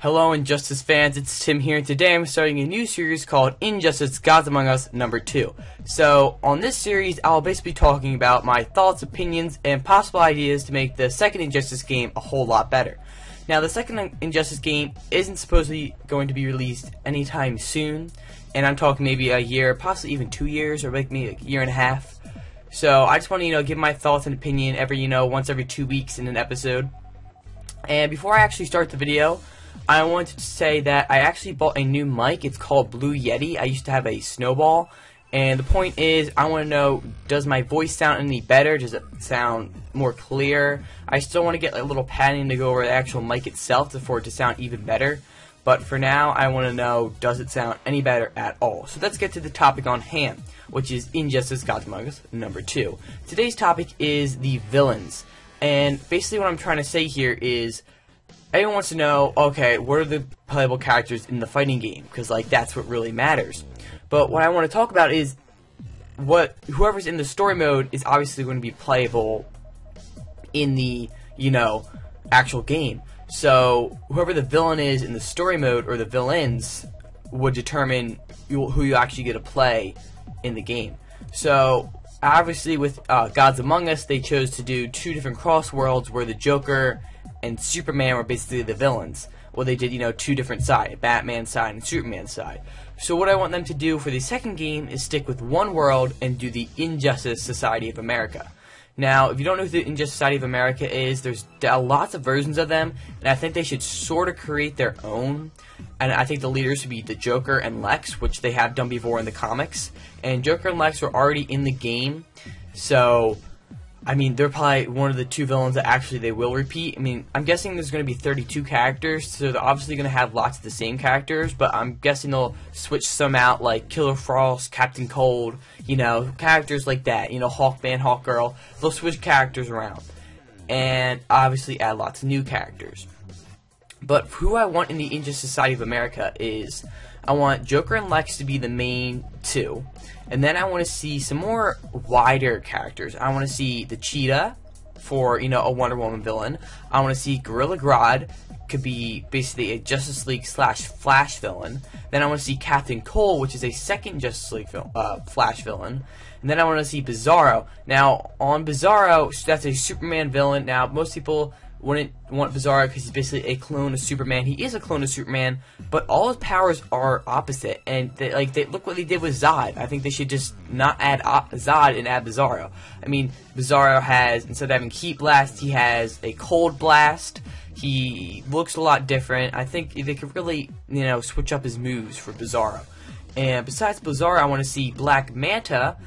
Hello Injustice fans, it's Tim here, and today I'm starting a new series called Injustice Gods Among Us number 2. So, on this series, I'll basically be talking about my thoughts, opinions, and possible ideas to make the second Injustice game a whole lot better. Now, the second Injustice game isn't supposedly going to be released anytime soon, and I'm talking maybe a year, possibly even 2 years, or maybe a year and a half. So, I just want to, give my thoughts and opinion once every 2 weeks in an episode. And before I actually start the video, I wanted to say that I actually bought a new mic. It's called Blue Yeti. I used to have a Snowball, and the point is I want to know, does my voice sound any better? Does it sound more clear? I still want to get a little padding to go over the actual mic itself for it to sound even better, but for now I want to know, does it sound any better at all? So let's get to the topic on hand, which is Injustice Gods Among Us number 2. Today's topic is the villains, and basically what I'm trying to say here is everyone wants to know, okay, what are the playable characters in the fighting game? Because, that's what really matters. But what I want to talk about is whoever's in the story mode is obviously going to be playable in the, actual game. So, whoever the villain is in the story mode, or the villains, would determine who you actually get to play in the game. So, obviously with Gods Among Us, they chose to do 2 different cross worlds where the Joker and Superman were basically the villains. Well, they did, 2 different sides, Batman's side and Superman's side. So what I want them to do for the second game is stick with one world and do the Injustice Society of America. Now, if you don't know who the Injustice Society of America is, there's lots of versions of them, and I think they should sort of create their own. And I think the leaders should be the Joker and Lex, which they have done before in the comics. And Joker and Lex were already in the game, so they're probably one of the 2 villains that actually they will repeat. I'm guessing there's going to be 32 characters, so they're obviously going to have lots of the same characters, but I'm guessing they'll switch some out, like Killer Frost, Captain Cold, characters like that, Hawkman, Hawkgirl. They'll switch characters around, and obviously add lots of new characters. But who I want in the Injustice Society of America is, I want Joker and Lex to be the main 2. And then I want to see some more wider characters. I want to see the Cheetah for, a Wonder Woman villain. I want to see Gorilla Grodd, could be basically a Justice League / Flash villain. Then I want to see Captain Cold, which is a second Justice League Flash villain. And then I want to see Bizarro. Now, on Bizarro, that's a Superman villain. Now, most people wouldn't want Bizarro because he's basically a clone of Superman. He is a clone of Superman, but all his powers are opposite. And they look what they did with Zod. I think they should just not add Zod and add Bizarro. Bizarro has, instead of having Heat Blast, he has a Cold Blast. He looks a lot different. I think they could really, switch up his moves for Bizarro. And besides Bizarro, I want to see Black Manta,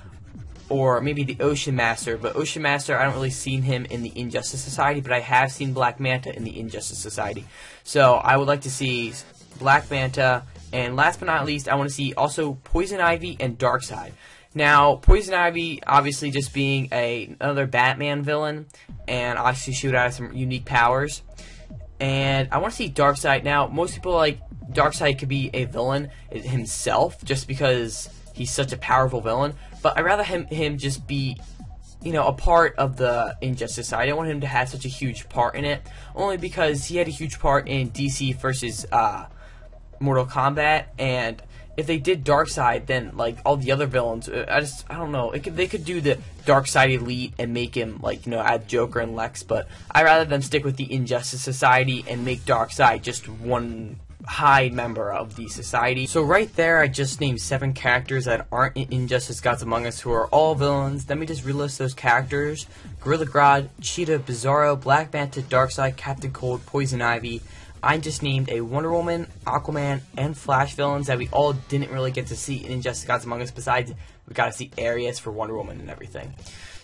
or maybe the Ocean Master, but Ocean Master, I don't really seen him in the Injustice Society, but I have seen Black Manta in the Injustice Society. So I would like to see Black Manta, and last but not least, I want to see also Poison Ivy and Darkseid. Now, Poison Ivy, obviously just being another Batman villain, and obviously she would have some unique powers. And I want to see Darkseid. Now, most people like Darkseid could be a villain himself, just because he's such a powerful villain. But I'd rather him just be, a part of the Injustice Society. I don't want him to have such a huge part in it, only because he had a huge part in DC versus Mortal Kombat. And if they did Darkseid, then all the other villains, I don't know. They could do the Darkseid Elite and make him add Joker and Lex. But I'd rather them stick with the Injustice Society and make Darkseid just one high member of the society. So right there, I just named 7 characters that aren't in Injustice Gods Among Us, who are all villains. Let me just relist those characters: Gorilla Grodd, Cheetah, Bizarro, Black Manta, Darkseid, Captain Cold, Poison Ivy. I just named a Wonder Woman, Aquaman, and Flash villains that we all didn't really get to see in Injustice Gods Among Us. Besides, we got to see Arius for Wonder Woman and everything.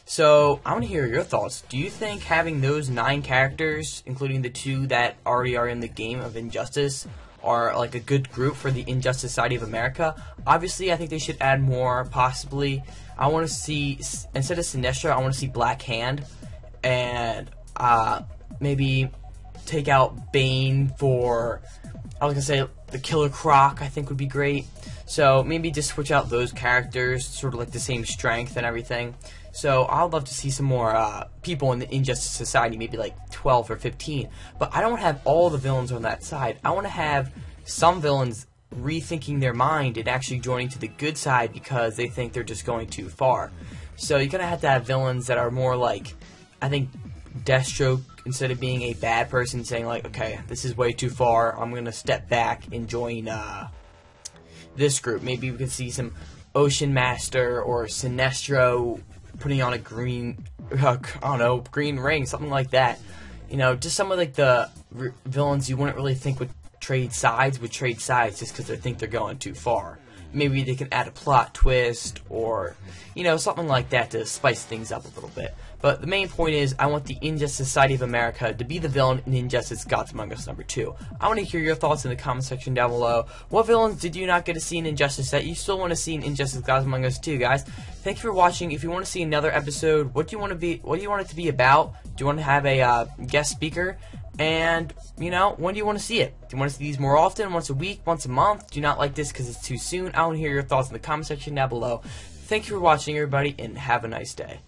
So, I want to hear your thoughts. Do you think having those 9 characters, including the 2 that already are in the game of Injustice, are a good group for the Injustice Society of America? Obviously, I think they should add more, possibly. I want to see, instead of Sinestro, I want to see Black Hand, and maybe take out Bane for, I was going to say, the Killer Croc, I think would be great. So maybe just switch out those characters, sort of like the same strength and everything. So I'd love to see some more people in the Injustice Society, maybe like 12 or 15. But I don't want to have all the villains on that side. I want to have some villains rethinking their mind and actually joining to the good side because they think they're just going too far. So you're going to have villains that are more like, I think, Deathstroke, instead of being a bad person, saying like, okay, this is way too far, I'm going to step back and join this group. Maybe we could see some Ocean Master or Sinestro putting on a green, I don't know, green ring, something like that. You know, just some of like the villains you wouldn't really think would trade sides just because they think they're going too far. Maybe they can add a plot twist or, you know, something like that to spice things up a little bit. But the main point is, I want the Injustice Society of America to be the villain in Injustice Gods Among Us #2. I want to hear your thoughts in the comment section down below. What villains did you not get to see in Injustice that you still want to see in Injustice Gods Among Us 2, guys? Thank you for watching. If you want to see another episode, what do you want it to be about? Do you want to have a guest speaker? And, you know, when do you want to see it? Do you want to see these more often? Once a week? Once a month? Do you not like this because it's too soon? I want to hear your thoughts in the comment section down below. Thank you for watching, everybody, and have a nice day.